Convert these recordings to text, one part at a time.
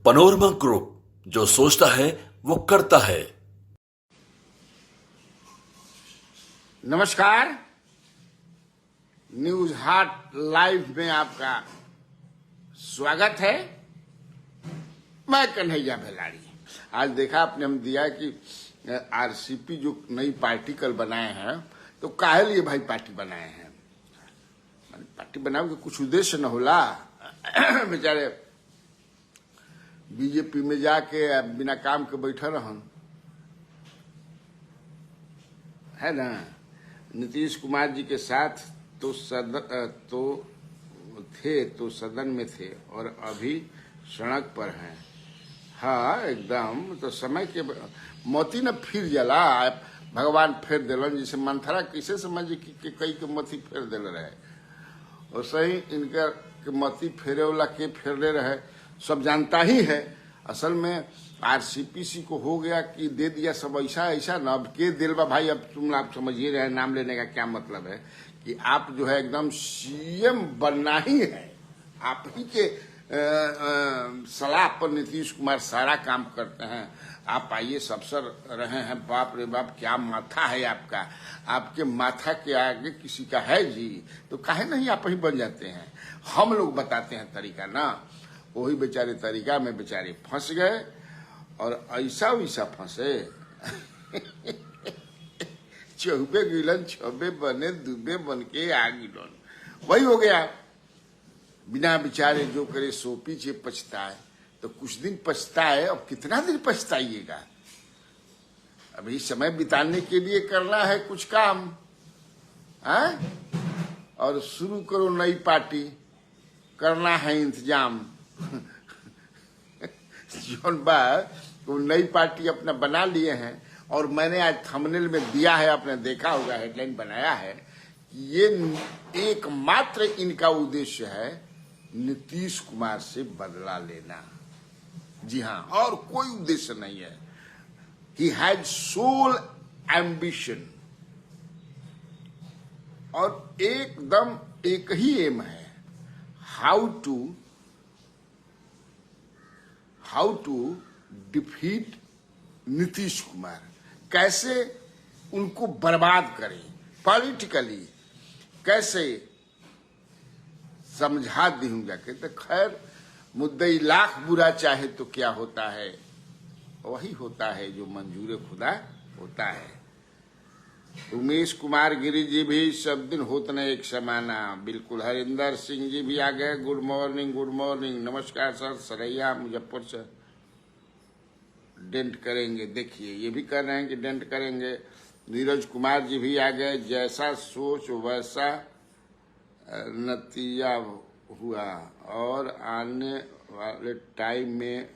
Panorama group, जो सोचता है वो करता है। नमस्कार, न्यूज हाट लाइव में आपका स्वागत है। मैं कन्हैया भेलाड़ी। आज देखा आपने हम दिया कि आरसीपी जो नई पार्टी कल बनाए हैं, तो काहे लिए भाई पार्टी बनाए हैं? पार्टी बनाओ के कुछ उद्देश्य न होला। बेचारे बीजेपी में जाके बिना काम के बैठे रहन, है ना। नीतीश कुमार जी के साथ तो सदन में थे और अभी सड़क पर हैं। हाँ, एकदम तो समय के मोती न फिर जला, भगवान फेर दिलन। जैसे मंथरा कैसे समझ कि कई के मोती फेर दिल रहे, और सही इनका के मोती फेरे वाला के फेरले रहे सब जानता ही है। असल में आरसीपीसी को हो गया कि दे दिया सब ऐसा न। अब के दिल बा भाई, अब तुम आप समझ ही रहे, नाम लेने का क्या मतलब है कि आप जो है एकदम सीएम बनना ही है। आप ही के सलाह पर नीतीश कुमार सारा काम करते हैं। आप आईएएस अफसर रहे हैं, बाप रे बाप क्या माथा है आपका। आपके माथा के आगे किसी का है जी, तो काहे नहीं आप ही बन जाते हैं। हम लोग बताते हैं तरीका ना, वही बेचारे तरीका में बेचारे फंस गए और ऐसा वैसा फंसे। चौबे गिलन छबे बने, दुबे बन के आ गिलन, वही हो गया। बिना बेचारे जो करे सो पीछे पछताए। तो कुछ दिन पछताए, अब कितना दिन पछताइएगा। अभी समय बिताने के लिए करना है कुछ काम, है? और शुरू करो नई पार्टी, करना है इंतजाम। जौन बा वो नई पार्टी अपना बना लिए हैं, और मैंने आज थंबनेल में दिया है, आपने देखा होगा, हेडलाइन बनाया है कि ये एकमात्र इनका उद्देश्य है नीतीश कुमार से बदला लेना। जी हाँ, और कोई उद्देश्य नहीं है। ही हैड सोल एम्बिशन, और एकदम एक ही एम है, how to defeat Nitish Kumar. कैसे उनको बर्बाद करें पॉलिटिकली, कैसे समझा दूंगा कि तो खैर मुद्दई लाख बुरा चाहे तो क्या होता है, वही होता है जो मंजूर खुदा होता है। उमेश कुमार गिरी जी भी सब दिन होत न एक समाना। बिल्कुल, हरिंदर सिंह जी भी आ गए। गुड मॉर्निंग, गुड मॉर्निंग, नमस्कार सर। सरैया मुजफ्फर से डेंट करेंगे, देखिए ये भी कर रहे हैं कि डेंट करेंगे। नीरज कुमार जी भी आ गए। जैसा सोच वैसा नतीजा हुआ, और आने वाले टाइम में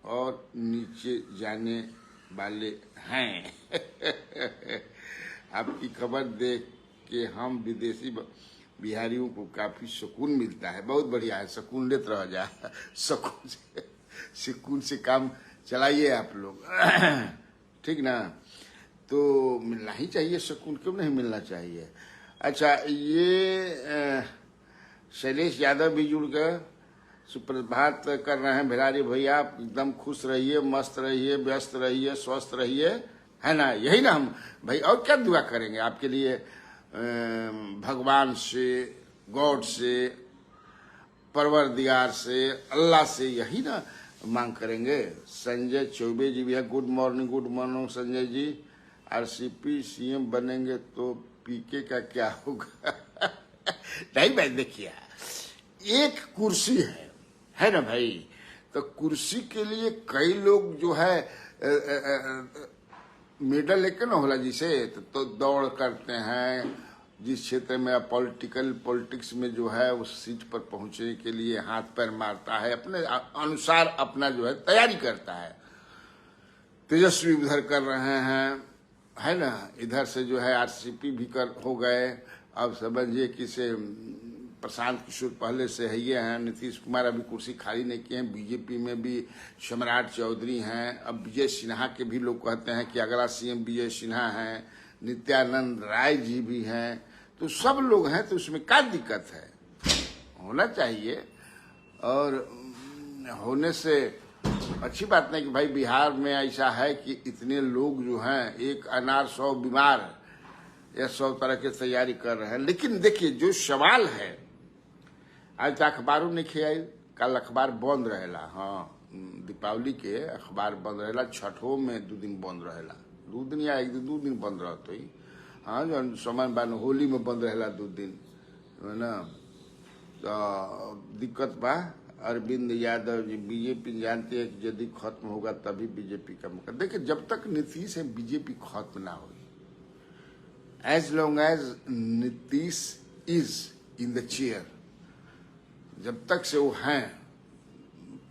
और नीचे जाने वाले हैं। आपकी खबर देख के हम विदेशी बिहारियों को काफी सुकून मिलता है। बहुत बढ़िया है, सुकून लेते रह जा। सुकून से काम चलाइए आप लोग। ठीक ना, तो मिलना ही चाहिए सुकून, क्यों नहीं मिलना चाहिए। अच्छा, ये शैलेश यादव भी जुड़ गए, सुप्रभात कर रहे हैं। भिलारी भैया एकदम खुश रहिए, मस्त रहिए, व्यस्त रहिए, स्वस्थ रहिए, है ना। यही ना हम भाई, और क्या दुआ करेंगे आपके लिए। भगवान से, गॉड से, परवरदिगार से, अल्लाह से यही ना मांग करेंगे। संजय चौबे जी भी है। Good morning, good morning Sanjay ji. RCP CM बनेंगे तो पीके का क्या होगा? नहीं भाई, देखिए एक कुर्सी है ना भाई, तो कुर्सी के लिए कई लोग जो है मेडल लेके ना होला जिसे, तो दौड़ करते हैं। जिस क्षेत्र में पॉलिटिक्स में जो है उस सीट पर पहुंचने के लिए हाथ पैर मारता है, अपने अनुसार अपना जो है तैयारी करता है। तेजस्वी उधर कर रहे हैं, है ना। इधर से जो है आरसीपी भी हो गए। अब समझिए कि से प्रशांत किशोर पहले से है ये हैं। नीतीश कुमार अभी कुर्सी खाली नहीं किए हैं। बीजेपी में भी सम्राट चौधरी हैं। अब विजय सिन्हा के भी लोग कहते हैं कि अगला सीएम विजय सिन्हा हैं। नित्यानंद राय जी भी हैं। तो सब लोग हैं, तो उसमें क्या दिक्कत है? होना चाहिए, और होने से अच्छी बात नहीं कि भाई बिहार में ऐसा है कि इतने लोग जो हैं, एक अनार 100 बीमार या 100 तरह की तैयारी कर रहे हैं। लेकिन देखिए जो सवाल है, आज तो अखबारों ने खियाई, कल अखबार बंद रहेला। हाँ, दीपावली के अखबार बंद रहेला, छठों में 2 दिन बंद रहेला, 2 दिन या 2 दिन बंद रहते ही। हाँ, जो समय बाद होली में बंद रहेला 2 दिन, है ना। तो दिक्कत बा। अरविंद यादव जी, बीजेपी जानते हैं कि यदि खत्म होगा तभी बीजेपी का मौका। देखिए जब तक नीतीश है बीजेपी खत्म ना हुई, as long as Nitish is in the chair, जब तक से वो हैं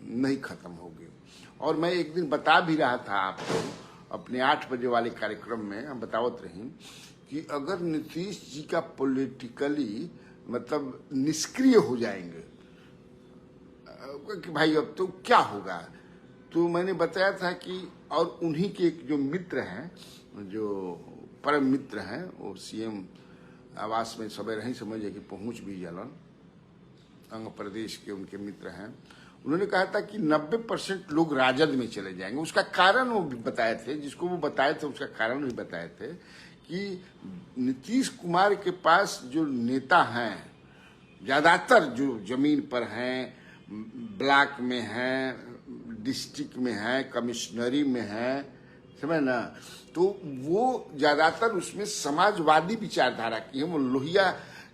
नहीं खत्म होगी। और मैं एक दिन बता भी रहा था आपको अपने 8 बजे वाले कार्यक्रम में, हम बतावत रही कि अगर नीतीश जी का पॉलिटिकली मतलब निष्क्रिय हो जाएंगे कि भाई अब तो क्या होगा, तो मैंने बताया था कि और उन्हीं के एक जो मित्र हैं, जो परम मित्र हैं, वो सीएम आवास में सब रही समझे कि पहुंच भी जलन, अंग प्रदेश के उनके मित्र हैं। उन्होंने कहा था कि 90% लोग राजद में चले जाएंगे। उसका कारण वो भी बताए थे, जिसको वो बताए थे उसका कारण भी बताए थे कि नीतीश कुमार के पास जो नेता हैं, ज्यादातर जो जमीन पर हैं, ब्लॉक में हैं, डिस्ट्रिक्ट में हैं, कमिश्नरी में हैं, समझ ना, तो वो ज्यादातर उसमें समाजवादी विचारधारा की है। वो लोहिया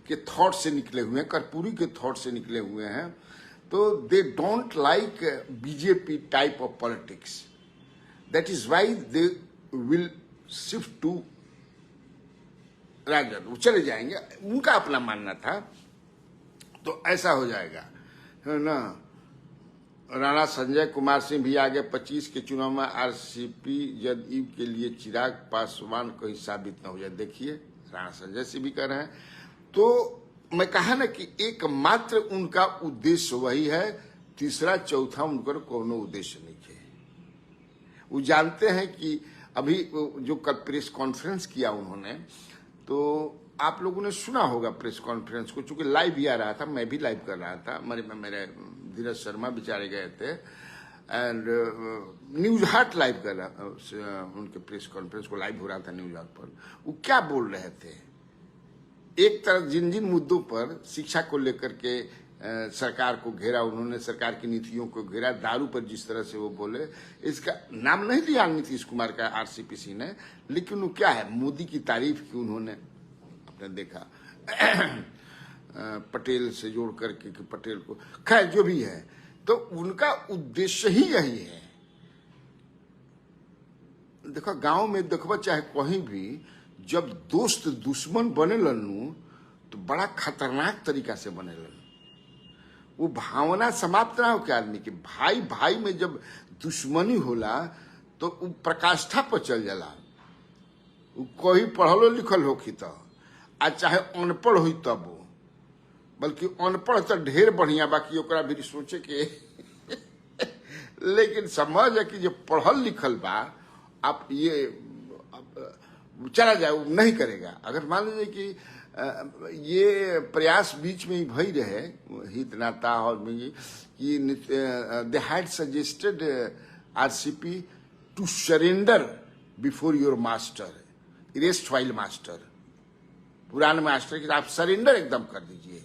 के थॉट से निकले हुए हैं, कर्पूरी के थॉट से निकले हुए हैं। तो they don't like BJP type of politics, that is why they will shift to RJD, वो चले जाएंगे, उनका अपना मानना था। तो ऐसा हो जाएगा, है ना। राणा संजय कुमार सिंह भी आगे 25 के चुनाव में आरसीपी जदयू के लिए चिराग पासवान कहीं साबित न हो जाए। देखिए राणा संजय सिंह भी कर रहे हैं। तो मैं कहा ना कि एकमात्र उनका उद्देश्य वही है, तीसरा चौथा उनका कोनो उद्देश्य नहीं है। वो जानते हैं कि अभी जो कल प्रेस कॉन्फ्रेंस किया उन्होंने, तो आप लोगों ने सुना होगा प्रेस कॉन्फ्रेंस को, चूंकि लाइव भी आ रहा था, मैं भी लाइव कर रहा था, मेरे धीरज शर्मा बेचारे गए थे एंड न्यूज हाट लाइव कर रहा, उनके प्रेस कॉन्फ्रेंस को लाइव हो रहा था न्यूज हाट पर। वो क्या बोल रहे थे, एक तरफ जिन जिन मुद्दों पर शिक्षा को लेकर के सरकार को घेरा उन्होंने, सरकार की नीतियों को घेरा, दारू पर जिस तरह से वो बोले, इसका नाम नहीं लिया नीतीश कुमार का आरसीपीसी ने, लेकिन वो क्या है, मोदी की तारीफ की उन्होंने, आपने देखा पटेल से जोड़ करके कि पटेल को, खैर जो भी है, तो उनका उद्देश्य ही यही है। देखो गांव में देखो चाहे कहीं भी, जब दोस्त दुश्मन बने लनू तो बड़ा खतरनाक तरीका से बने लनू। वो भावना समाप्त ना हो के आदमी के, भाई भाई में जब दुश्मनी होला तो वो प्रकाष्ठा पर चल जाला। वो कोई पढ़लो लिखल होखी तो, आ चाहे अनपढ़ हुई तब, बल्कि अनपढ़ तो ढेर बढ़िया, बाकी ओकरा भी सोचे के लेकिन समझ है कि जो पढ़ल लिखल बा, आप ये चला जाए, वो नहीं करेगा। अगर मान लीजिए कि ये प्रयास बीच में ही भई रहे हित नाता और कि they had suggested RCP to surrender before your master, erstwhile master, पुराने मास्टर की आप सरेंडर एकदम कर दीजिए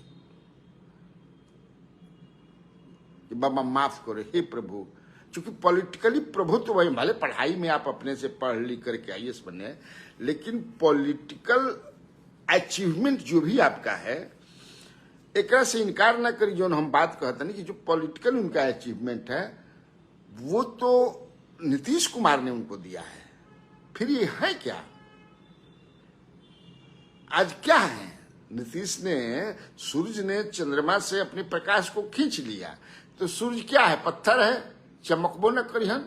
कि बाबा माफ करो हे प्रभु। चूंकि पॉलिटिकली प्रभुत्व वही, भले पढ़ाई में आप अपने से पढ़ लिख करके आईएएस बने, लेकिन पॉलिटिकल अचीवमेंट जो भी आपका है, एक से इनकार ना करी। जो हम बात कहते नहीं कि जो पॉलिटिकल उनका अचीवमेंट है वो तो नीतीश कुमार ने उनको दिया है। फिर ये है क्या, आज क्या है, नीतीश ने, सूरज ने चंद्रमा से अपने प्रकाश को खींच लिया, तो सूरज क्या है, पत्थर है, चमकबो न करिहन,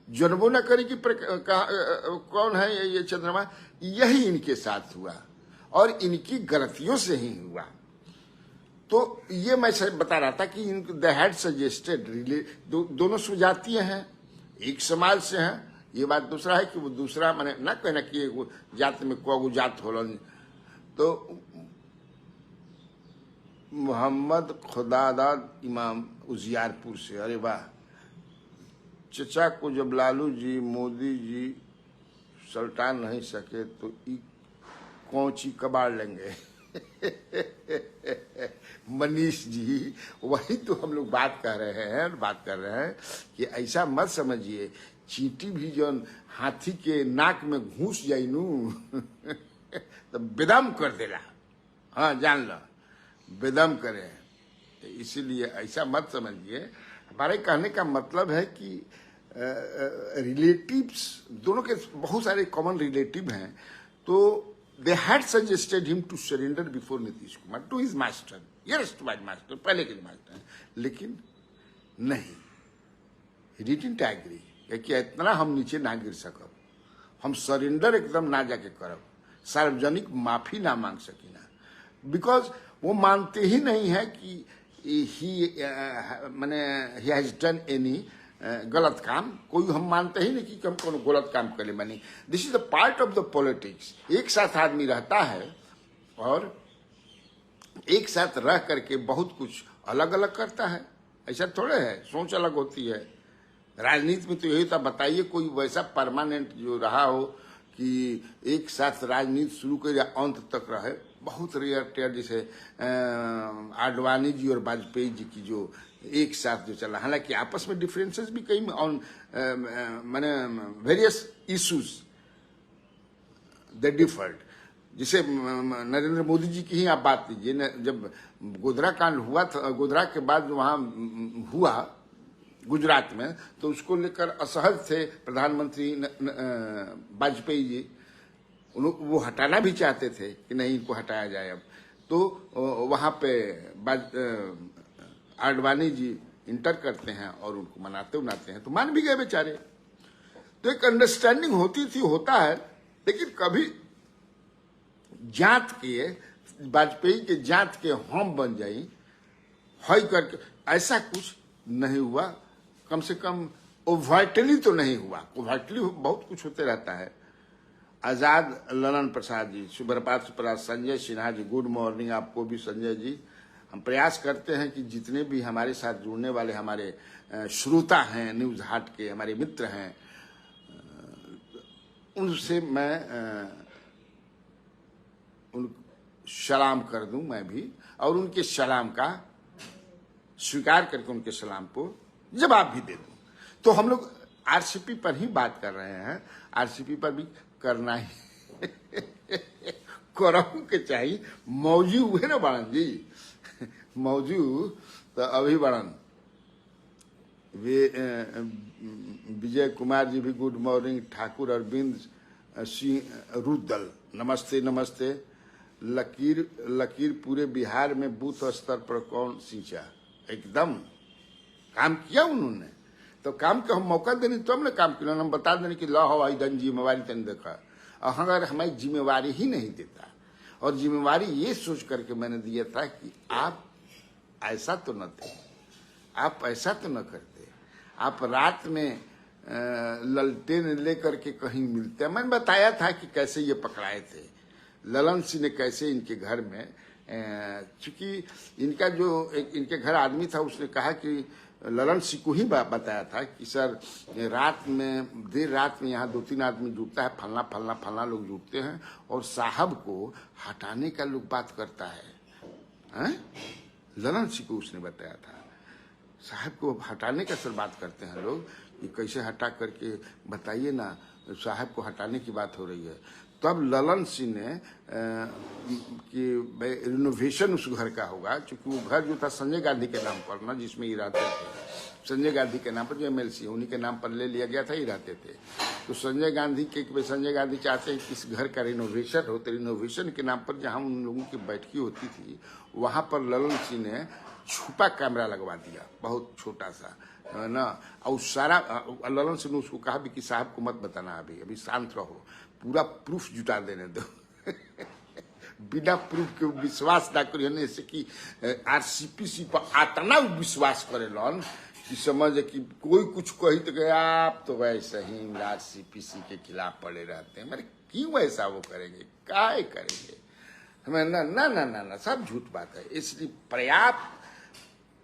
जनबो न करी कि कौन है ये चंद्रमा। यही इनके साथ हुआ और इनकी गलतियों से ही हुआ। तो ये मैं बता रहा था कि दे हैड सजेस्टेड, दोनों सुजातीय हैं, एक समाज से हैं। ये बात दूसरा है कि वो दूसरा माने ना कहना कि एक जात में को जात होलन। तो मोहम्मद खुदादाद इमाम उजियारपुर से, अरे वाह, चचा को जब लालू जी मोदी जी सल्टा नहीं सके तो कौची कबाड़ लेंगे। मनीष जी, वही तो हम लोग बात कर रहे हैं कि ऐसा मत समझिए चींटी भी जो हाथी के नाक में घुस जाई नू तो बेदम कर देला। हाँ, जान लो, बेदम करे। इसीलिए ऐसा मत समझिए। हमारे कहने का मतलब है कि रिलेटिव्स दोनों के बहुत सारे कॉमन रिलेटिव हैं, तो they had suggested him to surrender before Nitish Kumar to his master, yes to my master, पहले के मास्टर, लेकिन नहीं, ही डिडंट एग्री कि इतना हम नीचे ना गिर सकब, हम सरेंडर एकदम ना जाके करब, सार्वजनिक माफी ना मांग सकी ना, बिकॉज वो मानते ही नहीं है कि ही माने ही हैज डन एनी गलत काम। कोई हम मानते ही नहीं कि हम कोनो गलत काम करे बनी। This is the part of the politics. एक साथ आदमी रहता है और एक साथ रह करके बहुत कुछ अलग अलग करता है, ऐसा थोड़े है, सोच अलग होती है। राजनीति में तो यही था। बताइए कोई वैसा परमानेंट जो रहा हो कि एक साथ राजनीति शुरू कर अंत तक रहे, बहुत रेयर, जैसे आडवाणी जी और वाजपेयी जी की जो एक साथ जो चला। हालांकि आपस में डिफरेंसेस भी कई ऑन माने वेरियस इश्यूज दे डिफर्ड। जैसे नरेंद्र मोदी जी की ही आप बात लीजिए, जब गोधरा कांड हुआ था, गोधरा के बाद वहां हुआ गुजरात में, तो उसको लेकर असहज थे प्रधानमंत्री वाजपेयी जी। वो हटाना भी चाहते थे कि नहीं इनको हटाया जाए अब, तो वहां पे आडवाणी जी इंटर करते हैं और उनको मनाते हैं, तो मान भी गए बेचारे। तो एक अंडरस्टैंडिंग होती थी, होता है, लेकिन कभी जात के वाजपेयी के जात के हम बन जाई हई करके, ऐसा कुछ नहीं हुआ। कम से कम ओवरटली तो नहीं हुआ। ओवरटली बहुत कुछ होते रहता है। आजाद ललन प्रसाद जी, सुप्रभात सुप्रभात, संजय सिन्हा जी, गुड मॉर्निंग आपको भी संजय जी। हम प्रयास करते हैं कि जितने भी हमारे साथ जुड़ने वाले हमारे श्रोता हैं, न्यूज हाट के हमारे मित्र हैं, उनसे मैं उन सलाम कर दूं मैं भी, और उनके सलाम का स्वीकार करके उनके सलाम को जवाब भी दे दूं। तो हम लोग आरसीपी पर ही बात कर रहे हैं, आरसीपी पर भी करना ही करहूं के चाहिए। मौजू हुए ना बड़न जी, मौजू तो अभी बड़न। विजय कुमार जी भी गुड मॉर्निंग। ठाकुर अरविंद सिंह रुद्दल, नमस्ते नमस्ते। लकीर पूरे बिहार में बूथ स्तर पर कौन सींचा? एकदम काम किया उन्होंने, तो काम के हम मौका देने तो हमने काम किया। हम बता देने कि ला हवाई दन जिम्मेवारी तन देखा, और अगर हमारी जिम्मेवारी ही नहीं देता, और जिम्मेवारी ये सोच करके मैंने दिया था कि आप ऐसा तो न थे, आप ऐसा तो न करते, आप रात में ललटेन लेकर के कहीं मिलते। मैंने बताया था कि कैसे ये पकड़ाए थे ललन सिंह ने, कैसे इनके घर में, चूंकि इनका जो इनके घर आदमी था, उसने कहा कि ललन सिंह को ही बताया था कि सर रात में, देर रात में यहाँ 2-3 आदमी जुटता है, फलना फलना फलना लोग जुटते हैं, और साहब को हटाने का लोग बात करता है। ललन सिंह को उसने बताया था, साहब को हटाने का सर बात करते हैं लोग, कि कैसे हटा करके बताइए ना, साहब को हटाने की बात हो रही है। तब ललन सिंह ने कि रिनोवेशन उस घर का होगा, क्योंकि वो घर जो था संजय गांधी के नाम पर ना, जिसमें ये रहते थे, संजय गांधी के नाम पर, जो एमएलसी उन्हीं के नाम पर ले लिया गया था, ये रहते थे। तो संजय गांधी चाहते हैं कि इस घर का रिनोवेशन हो, तो रिनोवेशन के नाम पर जहाँ उन लोगों की बैठकी होती थी, वहां पर ललन सिंह ने छुपा कैमरा लगवा दिया, बहुत छोटा सा ना, और सारा ललन सिंह ने उसको कहा भी कि साहब को मत बताना, अभी शांत रहो, पूरा प्रूफ जुटा देने दो। बिना प्रूफ के विश्वास ना करिए, ऐसे कि आरसीपीसी पर आतना विश्वास करे लन कि समझ कि कोई कुछ कही तो गया, आप तो वैसे ही आरसीपीसी के खिलाफ पड़े रहते हैं। मेरे क्यों ऐसा वो करेंगे, काय करेंगे? हमें ना ना ना ना ना, सब झूठ बात है। इसलिए पर्याप्त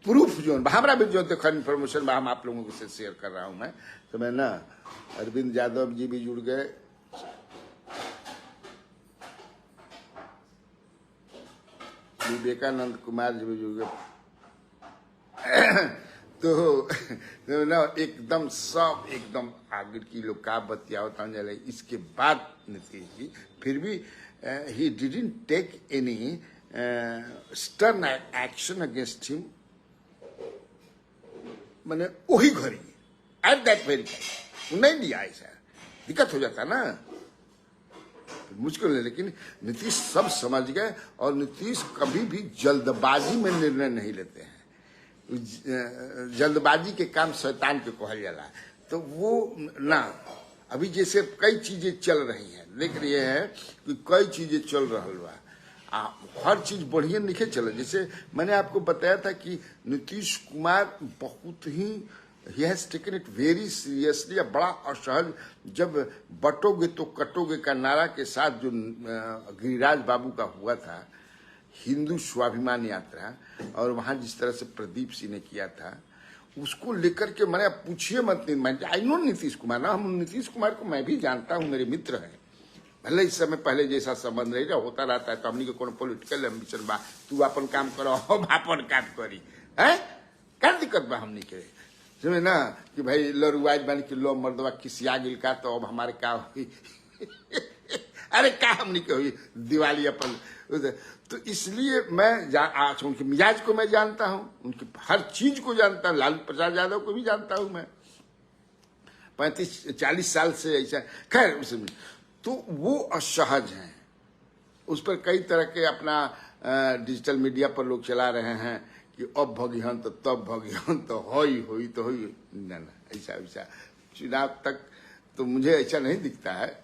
प्रूफ जो हमारा भी जो देखो इन्फॉर्मेशन हम आप लोगों से शेयर कर रहा हूं मैं, तो मैं ना अरविंद यादव जी भी जुड़ गए, विवेकानंद कुमार जी भी जुड़ गए, तो ना एकदम सब एकदम आगे की लोग का बतियावता चले। इसके बाद नीतीश जी फिर भी he didn't take any stern action against him, मैंने वही घड़ी एट दैट वेरी टाइम नहीं लिया, ऐसा दिक्कत हो जाता ना, मुश्किल है। लेकिन नीतीश सब समझ गए और नीतीश कभी भी जल्दबाजी में निर्णय नहीं लेते हैं। जल्दबाजी के काम शैतान के कहल जाला, तो वो ना अभी जैसे कई चीजें चल रही हैं, देख रही है कि कई चीजें चल रहा बा, हर चीज बढ़िया नहीं चल। जैसे मैंने आपको बताया था कि नीतीश कुमार बहुत ही ही has taken it very seriously, बड़ा असहज, जब बटोगे तो कटोगे का नारा के साथ जो गिरिराज बाबू का हुआ था हिंदू स्वाभिमान यात्रा, और वहां जिस तरह से प्रदीप सिंह ने किया था, उसको लेकर के मैंने पूछिए मत, आई नो नीतीश कुमार ना, हम नीतीश कुमार को मैं भी जानता हूं, मेरे मित्र हैं, भले इस समय पहले जैसा संबंध रहेगा होता रहता है, तो हमनी के कोनो पॉलिटिकल एम्बिशन बा, तू अपन काम करो हम अपन काम करी है, क्या दिक्कत बा हमनी के समझे ना, कि भाई लरुआज बन के लो मर्दवा किसिया गिल का, तो अब हमारे क्या हुई अरे क्या हमनी के हुई दिवाली अपन, तो इसलिए मैं आज उनके मिजाज को मैं जानता हूं, उनकी हर चीज को जानता हूं, लालू प्रसाद यादव को भी जानता हूं मैं 35-40 साल से ऐसा, खैर उसमें तो वो असहज हैं, उस पर कई तरह के अपना डिजिटल मीडिया पर लोग चला रहे हैं कि अब भगिहन तो तब भगिहन तो हुई तो हुई ना, ऐसा वैसा चुनाव तक तो मुझे ऐसा नहीं दिखता है।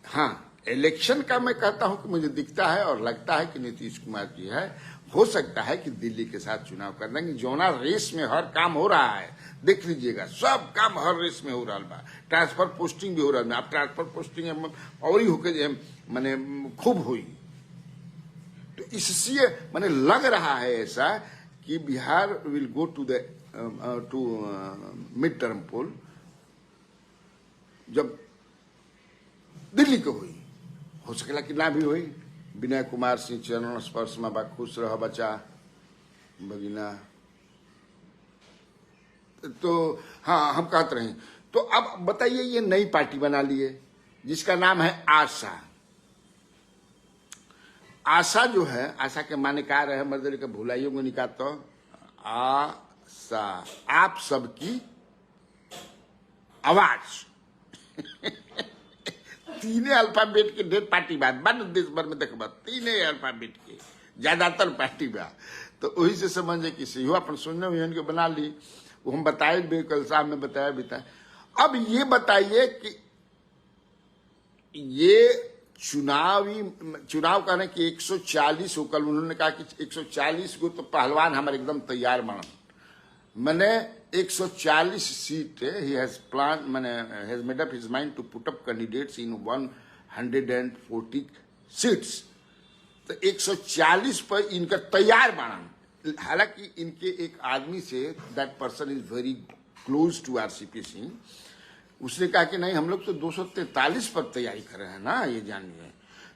हाँ, इलेक्शन का मैं कहता हूं कि मुझे दिखता है और लगता है कि नीतीश कुमार जी है, हो सकता है कि दिल्ली के साथ चुनाव कर देंगे। जोना रेस में हर काम हो रहा है, देख लीजिएगा, सब काम हर रेस में हो रहा बा, ट्रांसफर पोस्टिंग भी हो रहा है, अब ट्रांसफर पोस्टिंग और ही होके मैंने खूब हुई, तो इससे मैंने लग रहा है ऐसा कि Bihar will go to mid term poll, जब दिल्ली को हुई, हो सकेला कि ना भी हुई। विनय कुमार सिंह चरण स्पर्श में बा, खुश रह बचा भगिना, तो हाँ हम कहते रहे। तो अब बताइए, ये नई पार्टी बना लिए जिसका नाम है आशा। आशा जो है, आशा के माने क्या रहे मर्दल के भुलाइयों को निकाल, तो आशा आप सबकी आवाज तीने अल्फाबेट के डेढ़ पार्टी बात बन देश भर में देखबा, तीने अल्फाबेट के ज्यादातर पार्टी बा, तो वही से समझे कि सही हो अपन सुनने हुए के बना ली, वो हम बताए भी कल साहब में बताया भी था। अब ये बताइए कि ये चुनाव कहने की 140 हो, कल उन्होंने कहा कि 140 को तो पहलवान हमारे एकदम तैयार बनन, मैंने 140 सीट ही हैज प्लान, मैंने has made up his mind to put up candidates in 140 seats, तो 140 पर इनका तैयार बनन। हालांकि इनके एक आदमी से, that person is very close to RCP Singh, उसने कहा कि नहीं हम लोग तो 243 पर तैयारी कर रहे हैं ना, ये जानिए।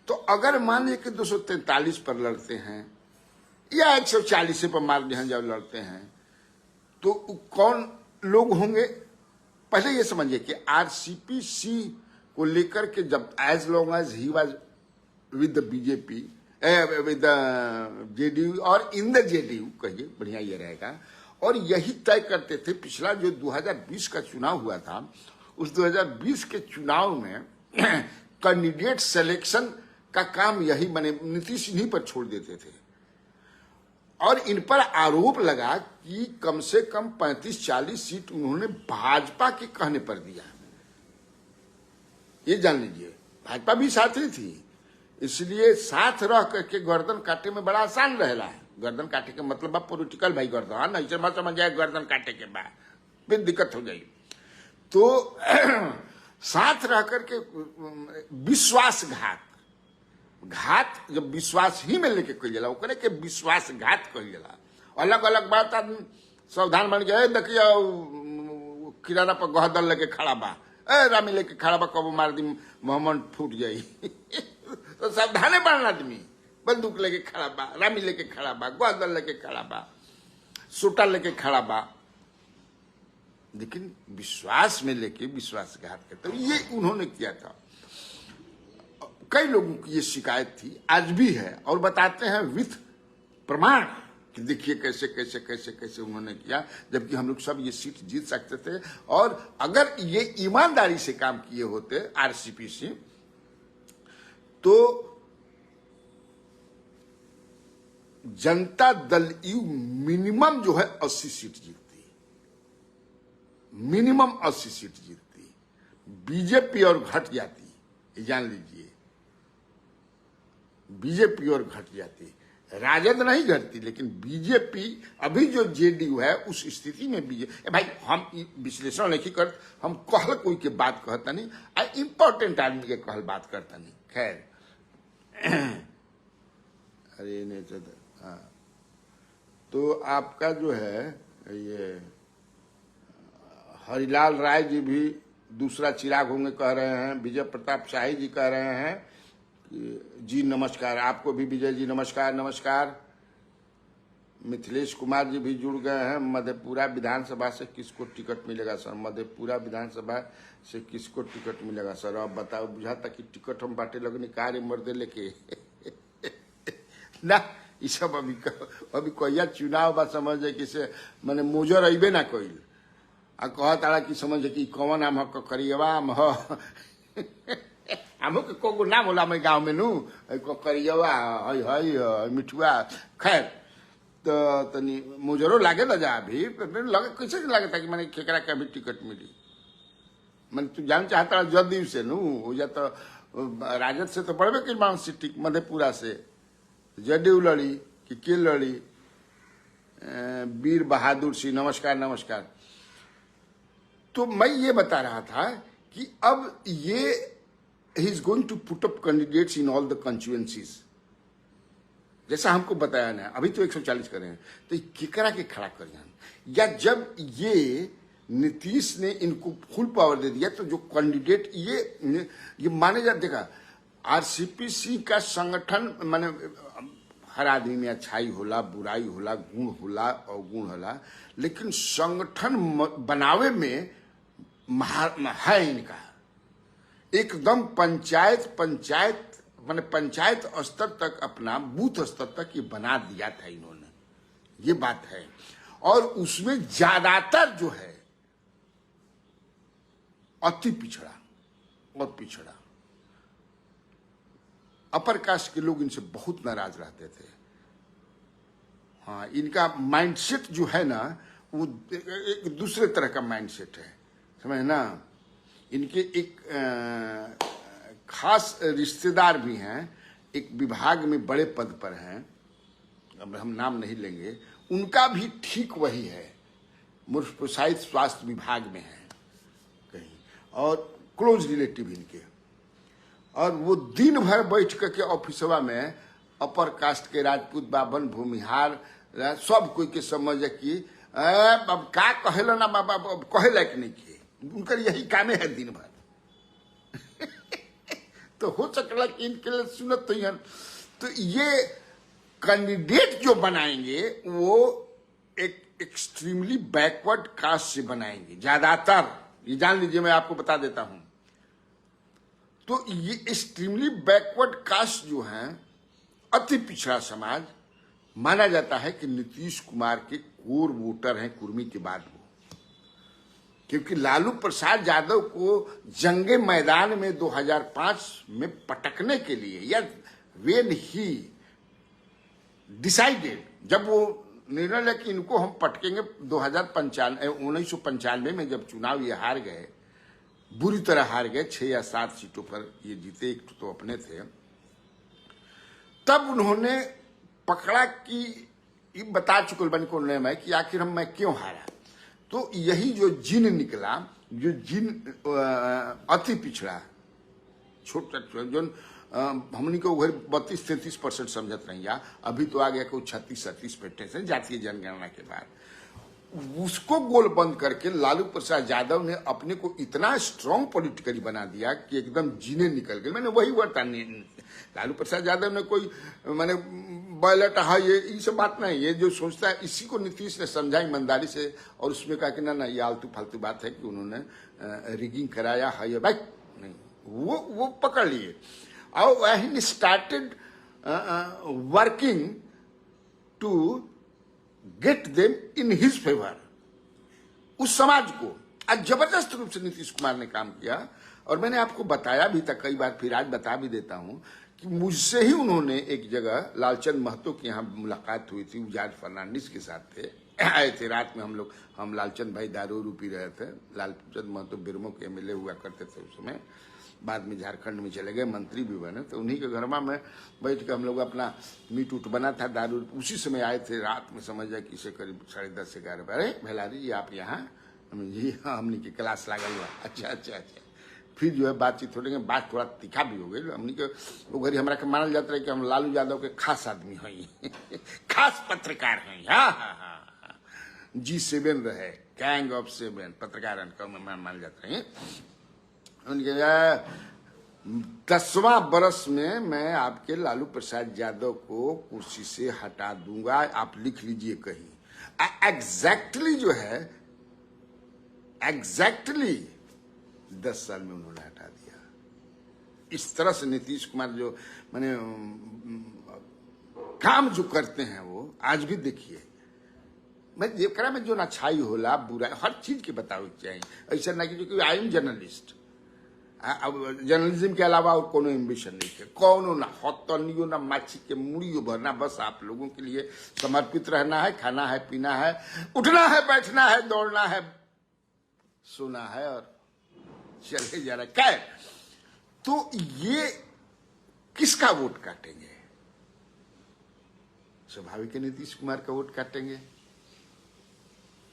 तो अगर मान लीजिए कि 243 पर लड़ते हैं या 140 पर मार दिया जब लड़ते हैं, तो कौन लोग होंगे? पहले ये समझिए कि आरसीपी सिंह को लेकर के, जब as long as he was with the BJP, with the JDU और इन द जेडीयू कहिए, बढ़िया ये रहेगा, और यही तय करते थे। पिछला जो 2020 का चुनाव हुआ था, उस 2020 के चुनाव में कैंडिडेट सिलेक्शन का काम यही मैंने नीतीश इन्हीं पर छोड़ देते थे, और इन पर आरोप लगा कि कम से कम 35-40 सीट उन्होंने भाजपा के कहने पर दिया। ये जान लीजिए, भाजपा भी साथ ही थी, इसलिए साथ रह करके गर्दन काटे में बड़ा आसान रहेला है। गर्दन काटे के मतलब अब पॉलिटिकल भाई गर्दन, ऐसे मत समझ जाए गर्दन काटे के बाद फिर दिक्कत हो जाएगी। तो साथ रह करके विश्वासघात, घात जब विश्वास ही में लेके कही जाला, ओकरे के विश्वासघात कही जाला, अलग अलग बात आदमी सावधान बन गया, देखिए किराना पर गहदल लेके खड़ा बा, रामी लेके खड़ा बा, कबो मार दी मोहम्मद फूट जाई तो सावधाने बनना आदमी, बंदूक लेके खड़ा बा, रामी लेके खड़ा बा, गहदल लेके खड़ा बा, सोटा लेके खड़ा बा, लेकिन विश्वास में लेके विश्वासघात करते। तो ये उन्होंने किया था। कई लोगों की ये शिकायत थी, आज भी है, और बताते हैं विथ प्रमाण कि देखिए कैसे कैसे कैसे कैसे उन्होंने किया, जबकि हम लोग सब ये सीट जीत सकते थे। और अगर ये ईमानदारी से काम किए होते आरसीपी, तो जनता दल यू मिनिमम जो है 80 सीट जीतती, मिनिमम 80 सीट जीतती। बीजेपी और घट जाती, ये जान लीजिए, बीजेपी और घट जाती, राजद नहीं घटती, लेकिन बीजेपी अभी जो जेडीयू है उस स्थिति में बीजेपी, भाई हम विश्लेषण नहीं कर, हम कहल कोई के बात कहता नहीं, इंपॉर्टेंट आदमी के कहल बात करता नहीं। खैर अरे नहीं तो हाँ, तो आपका जो है ये हरिलाल राय जी भी दूसरा चिराग होंगे कह रहे हैं, विजय प्रताप शाही जी कह रहे हैं जी नमस्कार, आपको भी विजय जी नमस्कार नमस्कार। मिथिलेश कुमार जी भी जुड़ गए हैं। मधेपुरा विधानसभा से किसको टिकट मिलेगा सर? मधेपुरा विधानसभा से किसको टिकट मिलेगा सर? अब बताओ, बुझाता कि टिकट हम बांटे लगनी कार्य मर्दे लेके ना, ये सब अभी कहिया चुनाव बा, समझ कि से मैंने मोजर अबे ना कइल आ कह तारा कि समझ कि कौन आम ह करियवा आम ह हमो के को नाम होला मैं गांव में नु करियवा हई हई मिठुआ। खैर तो तनी मुजरो लागे ना जा, अभी लगे कैसे लागे था कि मैंने केकरा के अभी टिकट मिली। मैं तू जान चाहता जदयू से नु या तो राजद से तो बढ़बे की मांग सीट मधेपुरा से जदयू लड़ी कि के लड़ी? वीर बहादुर सिंह नमस्कार नमस्कार। तो मैं ये बता रहा था कि अब ये he is going to put up candidates in all the constituencies, जैसा हमको बताया ना। अभी तो 140 कर रहे हैं, तो केकरा के खड़ा कर जाए? या जब ये नीतीश ने इनको फुल पावर दे दिया, तो जो कैंडिडेट ये माने जा, देखा आरसीपी का संगठन माने हर आदमी में अच्छाई होला, बुराई होला, गुण होला और गुण होला, लेकिन संगठन बनावे में है इनका एकदम पंचायत माने पंचायत स्तर तक, अपना बूथ स्तर तक ये बना दिया था इन्होंने, ये बात है। और उसमें ज्यादातर जो है अति पिछड़ा और पिछड़ा अपर कास्ट के लोग इनसे बहुत नाराज रहते थे। हाँ, इनका माइंडसेट जो है ना, वो एक दूसरे तरह का माइंडसेट है, समझ ना। इनके एक खास रिश्तेदार भी हैं, एक विभाग में बड़े पद पर हैं, अब हम नाम नहीं लेंगे, उनका भी ठीक वही है, मुफ्त स्वास्थ्य विभाग में है कहीं, और क्लोज रिलेटिव इनके। और वो दिन भर बैठ के ऑफिसवा में अपर कास्ट के राजपूत बाभन भूमिहार सब कोई के समझ कि अब का कहेला ना बाबा, कहे लायक नहीं किए, उनका यही कामे है दिन भर तो हो सकता कि इनके लिए सुनत तो है। तो ये कैंडिडेट जो बनाएंगे वो एक एक्सट्रीमली बैकवर्ड कास्ट से बनाएंगे ज्यादातर, ये जान लीजिए, मैं आपको बता देता हूं। तो ये एक्सट्रीमली बैकवर्ड कास्ट जो है, अति पिछड़ा समाज माना जाता है कि नीतीश कुमार के कोर वोटर हैं, कुर्मी के बाद वो, क्योंकि लालू प्रसाद यादव को जंगे मैदान में 2005 में पटकने के लिए, या व्हेन ही डिसाइडेड, जब वो निर्णय लिया कि इनको हम पटकेंगे 1995 में जब चुनाव ये हार गए, बुरी तरह हार गए, 6 या 7 सीटों पर ये जीते, एक तो अपने थे, तब उन्होंने पकड़ा कि ये बता चुके बन को निर्णय कि आखिर मैं क्यों हारा। तो यही जो जिन निकला, जो जिन अति पिछड़ा छोटा जो हमनी को उधर 32-33% समझत रही, अभी तो आ गया कोई 36-37% जातीय जनगणना के बाद। उसको गोल बंद करके लालू प्रसाद यादव ने अपने को इतना स्ट्रांग पॉलिटिकली बना दिया कि एकदम जीने निकल गए। मैंने वही वर्ता, लालू प्रसाद यादव ने कोई मैंने बैलेट ये सब बात नहीं, ये जो सोचता है इसी को नीतीश ने समझा ईमानदारी से, और उसमें कहा कि ना ये आलतू फालतू बात है कि उन्होंने रिगिंग कराया है या भाई नहीं, वो पकड़ लिए। और he started working to get them in his favour. उस समाज को आज जबरदस्त रूप से नीतीश कुमार ने काम किया। और मैंने आपको बताया भी था कई बार, फिर आज बता भी देता हूं कि मुझसे ही उन्होंने एक जगह लालचंद महतो के यहाँ मुलाकात हुई थी, जॉर्ज फर्नांडिस के साथ थे, आए थे रात में हम लालचंद भाई दारू पी रहे थे। लालचंद महतो बिरमो के एमएलए हुआ करते थे उस समय, बाद में झारखंड में चले गए, मंत्री भी बने, तो उन्हीं के घर में बैठ के हम लोग अपना मीट उट बना था, दारू उसी समय आए थे रात में, समझ जाए किसे करीब 10:30-11 बजे। भेलारी जी आप यहाँ? जी हाँ, हमने की क्लास लागल हुआ। अच्छा। फिर जो है बातचीत हो रही, बात थोड़ा तीखा भी हो गई। हमने के वो घड़ी हमारा के मानल जाता है कि हम लालू यादव के खास आदमी हैं, खास पत्रकार हैं। हाँ, G7 रहे, गैंग ऑफ 7 पत्रकार मान जाते हैं। उनके 10वां बरस में मैं आपके लालू प्रसाद यादव को कुर्सी से हटा दूंगा, आप लिख लीजिए कहीं। एग्जैक्टली जो है, एग्जैक्टली 10 साल में उन्होंने हटा दिया। इस तरह से नीतीश कुमार जो माने काम जो करते हैं वो आज भी देखिए। मैं ये करा में जो अच्छाई होला बुरा हर चीज के बतावे चाहिए, ऐसा ना कि आई एम जर्नलिस्ट। अब जर्नलिज्म के अलावा और कोनो एम्बिशन नहीं है, कौनो ना हतनियो ना माछी के मुड़ियो भरना, बस आप लोगों के लिए समर्पित रहना है, खाना है, पीना है, उठना है, बैठना है, दौड़ना है, सोना है और चले जा रहा है। क्या तो ये किसका वोट काटेंगे? स्वाभाविक नीतीश कुमार का वोट काटेंगे।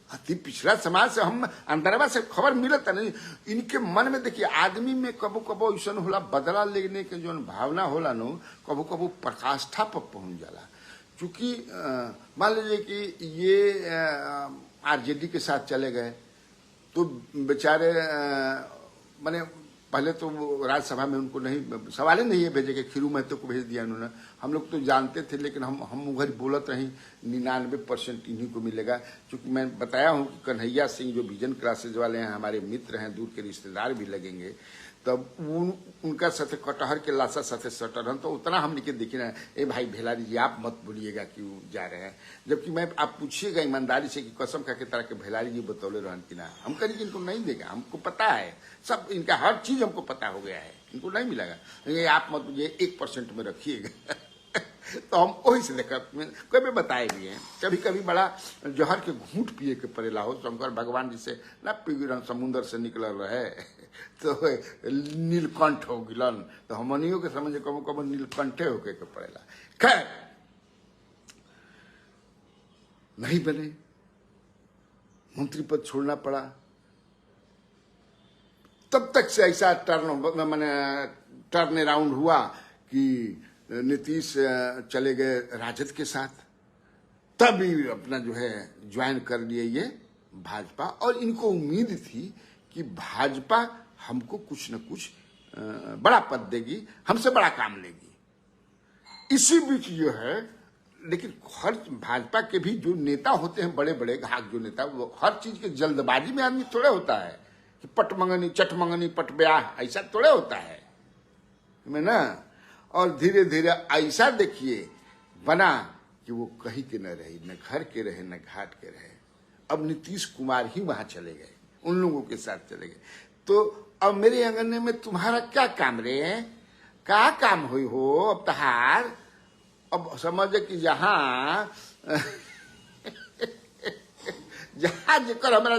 अति पिछड़ा समाज से हम अंदरवा से खबर मिलता नहीं, इनके मन में देखिए आदमी में कबो कबो ऐसा होला बदला लेने के जो भावना होला नो, कबो कबो प्रकाष्ठा पर पहुंच जाला। चूंकि मान लीजिए कि ये आरजेडी के साथ चले गए तो बेचारे माने पहले तो राज्यसभा में उनको नहीं सवाल ही नहीं है भेजे के, खीरू महतो को भेज दिया उन्होंने। हम लोग तो जानते थे, लेकिन हम उधर बोलत रही 99% इन्हीं को मिलेगा। क्योंकि मैं बताया हूँ कि कन्हैया सिंह जो विजन क्लासेज वाले हैं, हमारे मित्र हैं, दूर के रिश्तेदार भी लगेंगे, तब उनका साथे कटहर के लाशा साथे सटर हम तो उतना हम लिखे देखी ना, ए भाई भेलारी जी आप मत बोलिएगा कि वो जा रहे हैं। जबकि मैं आप पूछिएगा ईमानदारी से कि कसम खा के तरह के भेलारी जी बतौले रहन कि ना, हम कहीं इनको नहीं देगा, हमको पता है सब, इनका हर चीज हमको पता हो गया है, इनको नहीं मिलेगा, ये आप मत ये 1% में रखिएगा। तो हम वही से देखा, कभी बताए भी हैं, कभी कभी बड़ा जहर के घूंट पिए के पड़ेला हो, शंकर भगवान जी से ना पीगिरन समुद्र से निकल रहे तो नीलकंठ हो गिलन, तो हमनियों के समझे कबो कबो नीलकंठे होके के पड़ेला। खैर नहीं बने, मंत्री पद छोड़ना पड़ा। तब तक से ऐसा टर्न अराउंड हुआ कि नीतीश चले गए राजद के साथ, तभी अपना जो है ज्वाइन कर लिए ये भाजपा। और इनको उम्मीद थी कि भाजपा हमको कुछ न कुछ बड़ा पद देगी, हमसे बड़ा काम लेगी। इसी बीच जो है, लेकिन हर भाजपा के भी जो नेता होते हैं, बड़े बड़े घाक जो नेता, वो हर चीज के जल्दबाजी में आदमी थोड़े होता है कि पटमंगनी चटमंगनी पट ब्याह, ऐसा थोड़े होता है मैं ना। और धीरे धीरे ऐसा देखिए बना कि वो कहीं के न रही, न घर के रहे न घाट के रहे। अब नीतीश कुमार ही वहां चले गए, उन लोगों के साथ चले गए। तो अब मेरे अंगने में तुम्हारा क्या काम रे, क्या काम हुई हो अब तहार? अब समझ कि जहां जहां जेकर हमारा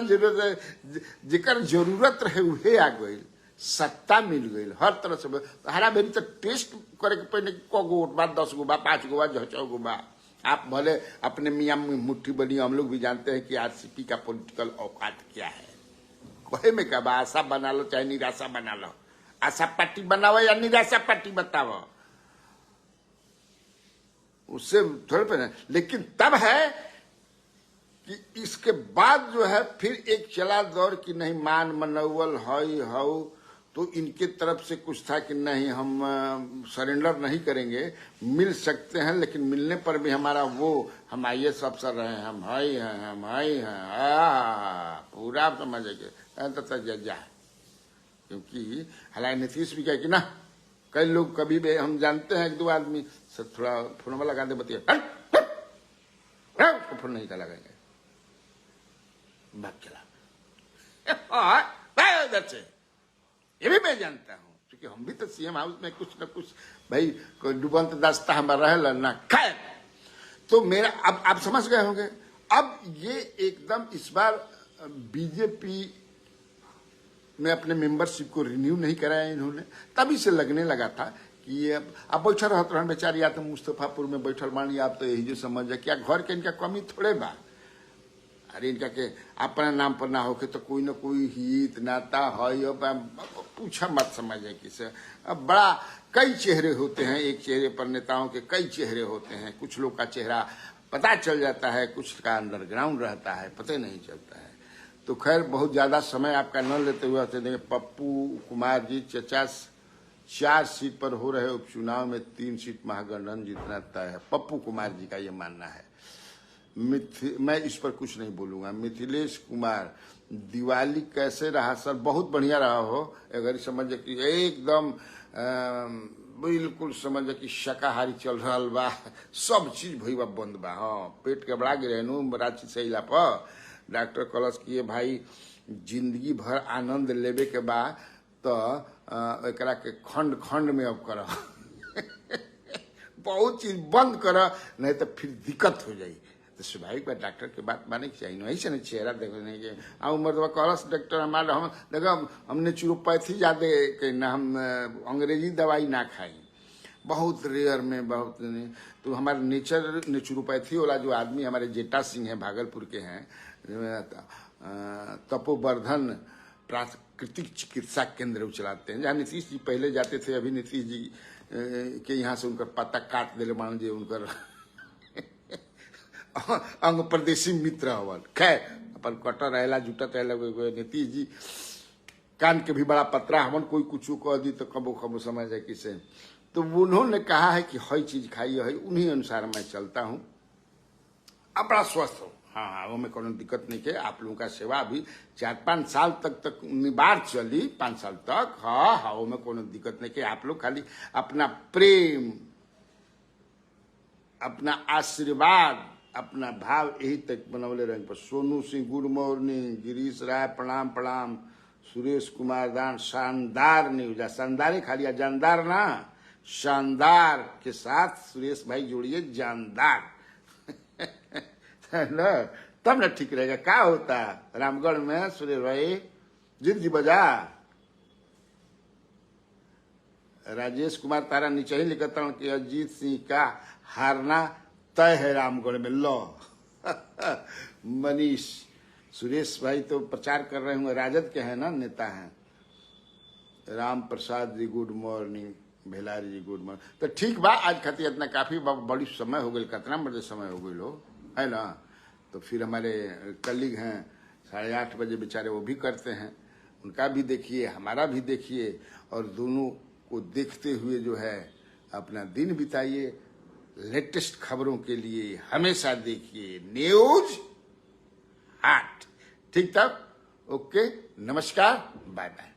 जेकर जरूरत रहे उहे आ गई, सत्ता मिल गई हर तरह से। हरा बेरी तो टेस्ट करे के पहले को गो बा, 10 गो बा, 5 गो बा, 6 गो बा। आप भले अपने मियाँ में मुट्ठी बनी, हम लोग भी जानते हैं कि आरसीपी का पॉलिटिकल औकात क्या है। कहे में क्या, आशा बना लो चाहे निराशा बना लो, आशा पार्टी बनावो या निराशा पार्टी बतावो, उससे थोड़े पे। लेकिन तब है कि इसके बाद जो है फिर एक चला दौर की नहीं मान मनौवल हई हऊ, तो इनके तरफ से कुछ था कि नहीं हम सरेंडर नहीं करेंगे, मिल सकते हैं, लेकिन मिलने पर भी हमारा वो हम IAS अफसर रहे हैं, हम हाई हैं, हम हाई हैं, पूरा समझेंगे जा। क्योंकि हालांकि नीतीश भी कहे कि ना, कई लोग कभी भी हम जानते हैं एक दो आदमी से थोड़ा फोन लगा दे बतिया फोन नहीं का लगाएंगे, भाग चला इधर से। ये भी मैं जानता हूं, क्योंकि हम भी तो CM हाउस में कुछ न कुछ भाई कोई डूबंत दास्ता हमारा रहे ना। खैर, तो मेरा अब आप समझ गए होंगे। अब ये एकदम इस बार बीजेपी में अपने मेंबरशिप को रिन्यू नहीं कराया इन्होंने, तभी से लगने लगा था कि ये अब बैठल रहत रहन बेचारी, या तो मुस्तफापुर में बैठल मान, आप तो यही जो समझ है क्या घर के इनका कमी थोड़े बा। अरे इनका के अपना नाम पर ना होके तो कोई न कोई हित नाता है, पूछा मत समझे किसे। अब बड़ा कई चेहरे होते हैं, एक चेहरे पर नेताओं के कई चेहरे होते हैं। कुछ लोग का चेहरा पता चल जाता है, कुछ का अंडरग्राउंड रहता है, पता नहीं चलता है। तो खैर बहुत ज्यादा समय आपका न लेते हुए देंगे। पप्पू कुमार जी 4 सीट पर हो रहे उपचुनाव में 3 सीट महागठबंधन जीतना तय है, पप्पू कुमार जी का ये मानना है। मैं इस पर कुछ नहीं बोलूंगा। मिथिलेश कुमार, दिवाली कैसे रहा सर? बहुत बढ़िया रहा हो, अगर समझ कि एकदम बिल्कुल समझ कि शाकाहारी चल रहा बा, सब चीज भई बा बंद बा। हाँ, पेट के बड़ा गिरे रांची से इला पर डॉक्टर कलश किए भाई जिंदगी भर आनंद लेवे के बा तो एकरा के खंड खंड में अब कर बहुत चीज बंद कर, नहीं तो फिर दिक्कत हो जाई। तो स्वाभाविक बात डॉक्टर के बात माने के चाहिए, नहीं से चेहरा देखो नहीं के आ उम्र कलश डॉक्टर हमारा हम देखो हम नेचुरोपैथी ज्यादा कहना, हम अंग्रेजी दवाई ना खाई, बहुत रेयर में बहुत नहीं। तो हमारे नेचुरोपैथी वाला जो आदमी हमारे जेटा सिंह है, भागलपुर के हैं, तपोवर्धन प्राकृतिक चिकित्सा केंद्र चलाते हैं, जहाँ नीतीश जी पहले जाते थे। अभी नीतीश जी के यहाँ से उनका पत्ता काट दिले मान जी, उनकर अंग प्रदेशी मित्र हवन। खैर अपन कटर रहेला जुटत रहेला नीतीश जी कान के भी बड़ा पतरा हमन, कोई कुछ कह दी तो कबो कबो समझ है किसे। तो उन्होंने कहा है कि हर चीज खाइए है, उन्हीं अनुसार मैं चलता हूँ, अब बड़ा स्वस्थ हूँ। हाँ, वो में कोई दिक्कत नहीं है। आप लोगों का सेवा अभी 4-5 साल तक निबार चली, 5 साल तक। हाँ, वो में कोई दिक्कत नहीं है। आप लोग खाली अपना प्रेम, अपना आशीर्वाद, अपना भाव यही तक बनवले रंग पर। सोनू सिंह गुड मॉर्निंग, गिरीश राय प्रणाम प्रणाम, सुरेश कुमार दान शानदार न्यूज, शानदार खाली जानदार ना, शानदार के साथ सुरेश भाई जोड़िए जानदार ना, तब ना ठीक रहेगा। क्या होता रामगढ़ में सुरेश भाई जिद जी बजा। राजेश कुमार तारा नीचे ही लिखता हूं कि अजीत सिंह का हारना तय है रामगढ़ में, लो मनीष सुरेश भाई तो प्रचार कर रहे होंगे, राजद के हैं ना, नेता हैं। राम प्रसाद जी गुड मॉर्निंग, भेलारी जी गुड मॉर्निंग। तो ठीक बा, आज खातिर इतना काफी बड़ी समय हो गई, कितना बजे समय हो गई लो है ना। तो फिर हमारे कलीग हैं 8:30 बजे बेचारे, वो भी करते हैं, उनका भी देखिए हमारा भी देखिए, और दोनों को देखते हुए जो है अपना दिन बिताइए। लेटेस्ट खबरों के लिए हमेशा देखिए न्यूज हाट। ठीक तब ओके, नमस्कार, बाय बाय।